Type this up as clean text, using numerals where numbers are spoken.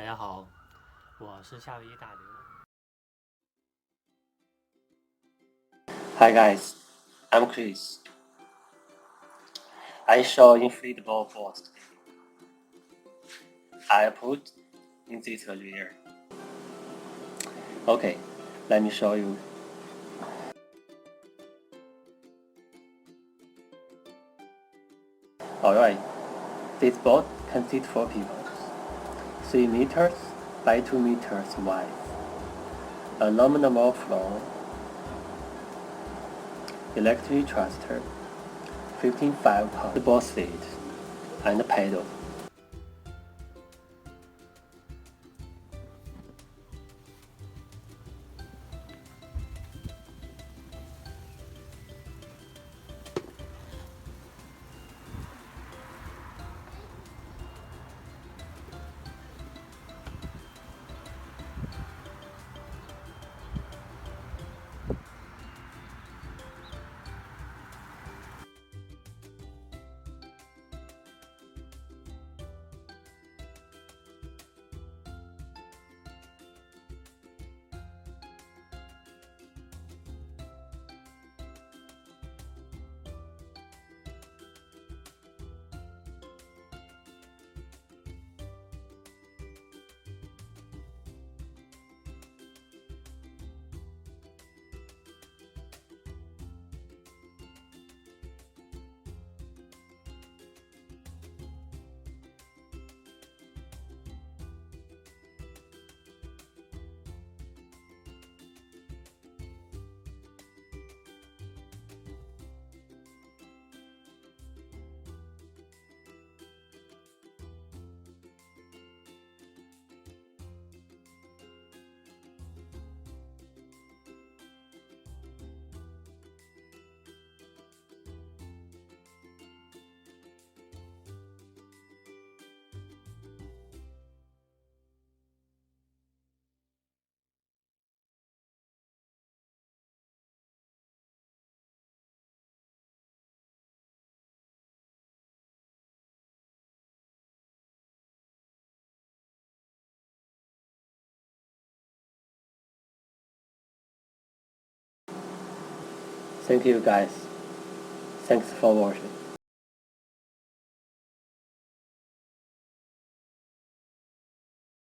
家好，我是夏威夷大刘。Hi guys, I'm Chris. I saw inflatable boat today. I put in this earlier. Okay, let me show you. Alright, this boat can fit 4 people. 3 meters by 2 meters wide. Aluminum floor. Electric thruster. 15.5 pound boat seat and paddle. Thank you guys. Thanks for watching.